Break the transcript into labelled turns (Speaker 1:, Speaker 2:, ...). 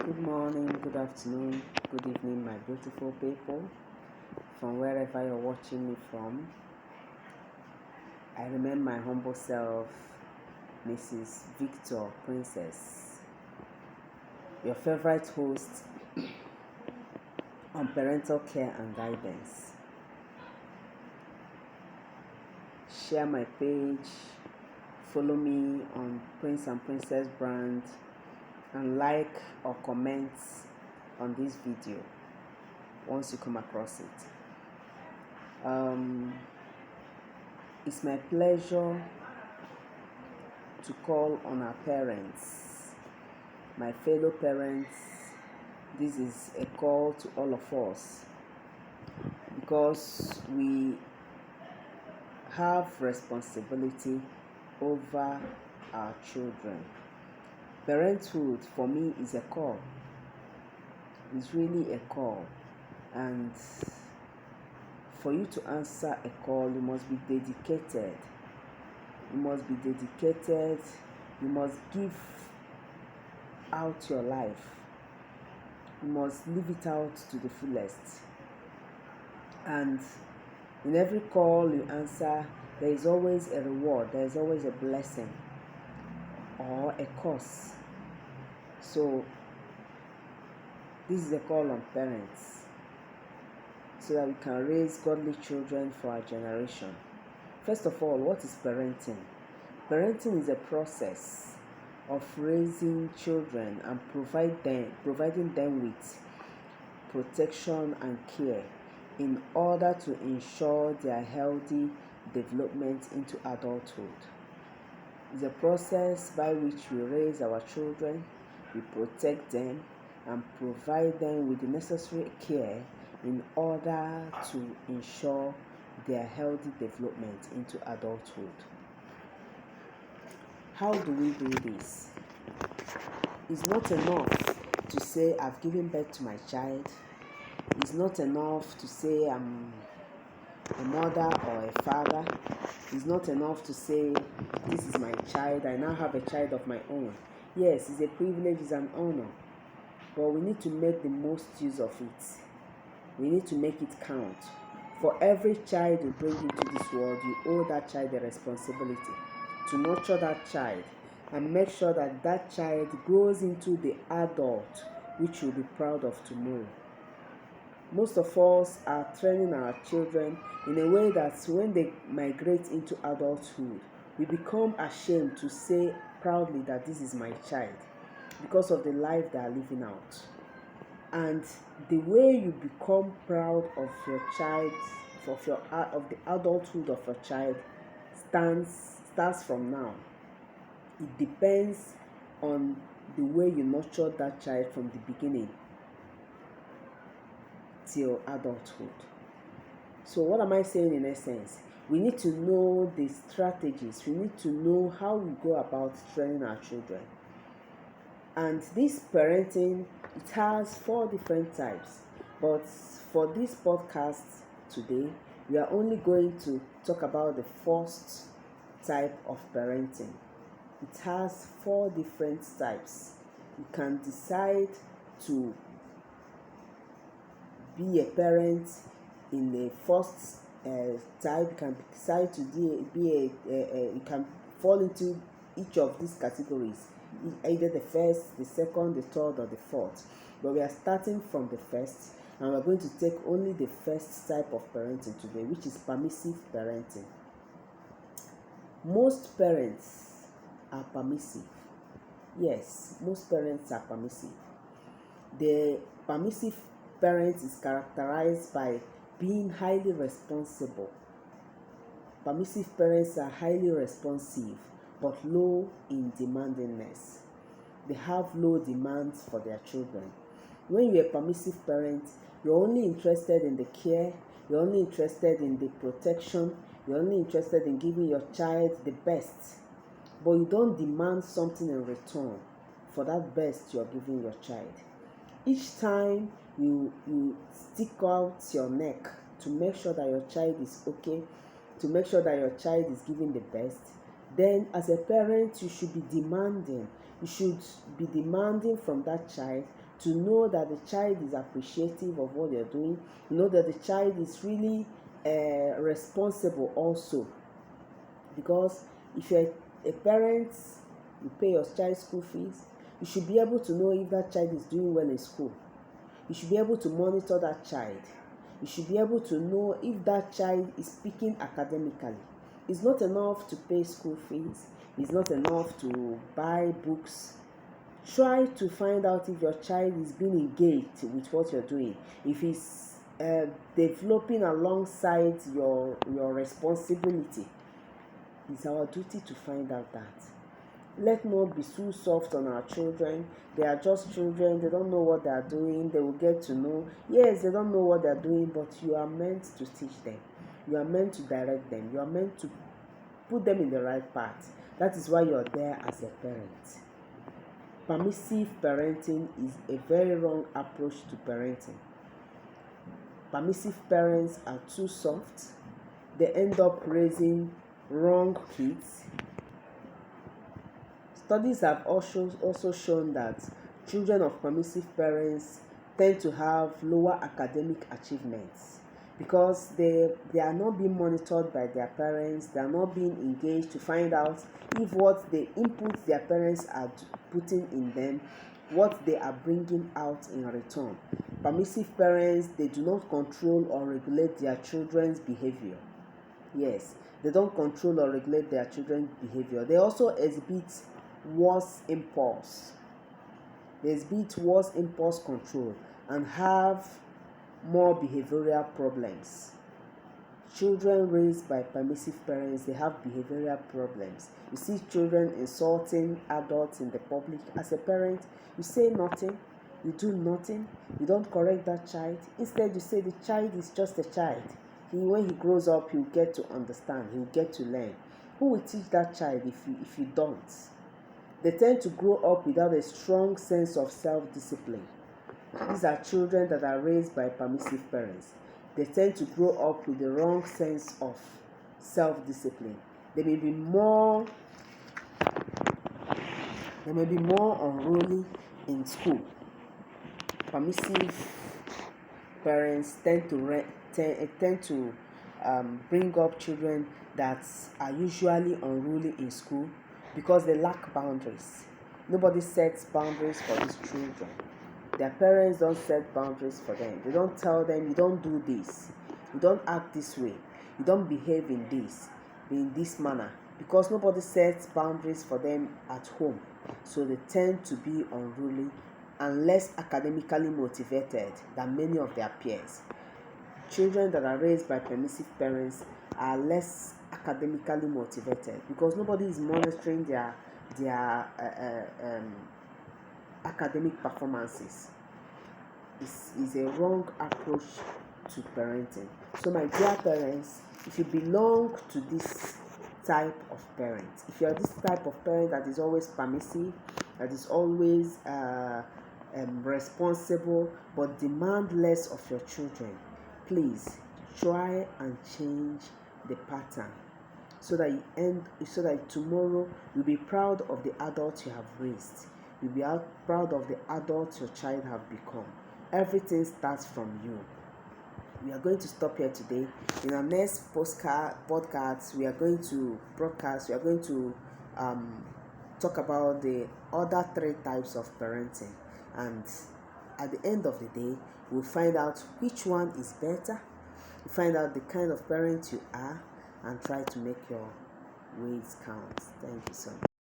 Speaker 1: Good morning, good afternoon, good evening, my beautiful people, from wherever you're watching me from. I remain my humble self, Mrs. Victor Princess, your favorite host on parental care and guidance. Share my page, follow me on Prince and Princess brand, and like or comment on this video once you come across it. It's my pleasure to call on our parents, my fellow parents. This is a call to all of us because we have responsibility over our children. Parenthood for me is a call. It's really a call, and for you to answer a call, you must be dedicated. You must give out your life. You must live it out to the fullest. And in every call you answer, there is always a reward, there is always a blessing or a curse. So this is a call on parents, so that we can raise godly children for our generation. First of all, what is parenting? Parenting is a process of raising children and providing them with protection and care in order to ensure their healthy development into adulthood. It's a process by which we raise our children, we protect them, and provide them with the necessary care in order to ensure their healthy development into adulthood. How do we do this? It's not enough to say I've given birth to my child. It's not enough to say I'm a mother or a father. It's not enough to say this is my child, I now have a child of my own. Yes, it's a privilege, it's an honor, but we need to make the most use of it. We need to make it count. For every child you bring into this world, you owe that child a responsibility to nurture that child and make sure that that child grows into the adult which you'll be proud of tomorrow. Most of us are training our children in a way that when they migrate into adulthood, we become ashamed to say proudly that this is my child because of the life they are living out. And the way you become proud of your child, of the adulthood of your child, starts from now. It depends on the way you nurture that child from the beginning till adulthood. So what am I saying in essence? We need to know the strategies. We need to know how we go about training our children. And this parenting, it has 4 different types. But for this podcast today, we are only going to talk about the first type of parenting. It has 4 different types. You can decide to be a parent in the first type. You can decide to you can fall into each of these categories, either the first, the second, the third, or the fourth. But we are starting from the first, and we're going to take only the first type of parenting today, which is permissive parenting. Most parents are permissive. Yes, most parents are permissive. The permissive parent is characterized by being highly responsible. Permissive parents are highly responsive but low in demandingness. They have low demands for their children. When you're a permissive parent, you're only interested in the care, you're only interested in the protection, you're only interested in giving your child the best, but you don't demand something in return for that best you're giving your child. Each time you stick out your neck to make sure that your child is okay, to make sure that your child is giving the best, then as a parent you should be demanding. You should be demanding from that child to know that the child is appreciative of what you're doing, know that the child is really responsible also. Because if you're a parent, you pay your child school fees, you should be able to know if that child is doing well in school. You should be able to monitor that child. You should be able to know if that child is speaking academically. It's not enough to pay school fees. It's not enough to buy books. Try to find out if your child is being engaged with what you're doing. If he's developing alongside your responsibility. It's our duty to find out that. Let not be too soft on our children. They are just children. They don't know what they are doing. They will get to know. Yes, they don't know what they are doing, but you are meant to teach them. You are meant to direct them. You are meant to put them in the right path. That is why you are there as a parent. Permissive parenting is a very wrong approach to parenting. Permissive parents are too soft. They end up raising wrong kids. Studies have also shown that children of permissive parents tend to have lower academic achievements because they are not being monitored by their parents. They are not being engaged to find out if what the input their parents are putting in them, what they are bringing out in return. Permissive parents, they do not control or regulate their children's behavior. Yes, they don't control or regulate their children's behavior. They also exhibit worse impulse. They exhibit worse impulse control and have more behavioral problems. Children raised by permissive parents, they have behavioral problems. You see children insulting adults in the public. As a parent, you say nothing, you do nothing, you don't correct that child. Instead, you say the child is just a child. When he grows up, he'll get to understand, he'll get to learn. Who will teach that child if you don't? They tend to grow up without a strong sense of self-discipline. These are children that are raised by permissive parents. They tend to grow up with the wrong sense of self-discipline. They may be more unruly in school. Permissive parents tend to bring up children that are usually unruly in school because they lack boundaries. Nobody sets boundaries for these children. Their parents don't set boundaries for them. They don't tell them, you don't do this, you don't act this way, you don't behave in this manner, because nobody sets boundaries for them at home. So they tend to be unruly and less academically motivated than many of their peers. Children that are raised by permissive parents are less academically motivated because nobody is monitoring their academic performances. Is a wrong approach to parenting. So my dear parents, if you belong to this type of parent, if you are this type of parent that is always permissive, that is always responsible but demand less of your children, please try and change the pattern so that tomorrow you'll be proud of the adult you have raised. You'll be proud of the adult your child have become. Everything starts from you. We are going to stop here today. In our next podcast, we are going to talk about the other 3 types of parenting, and at the end of the day, we'll find out which one is better. We'll find out the kind of parent you are and try to make your ways count. Thank you so much.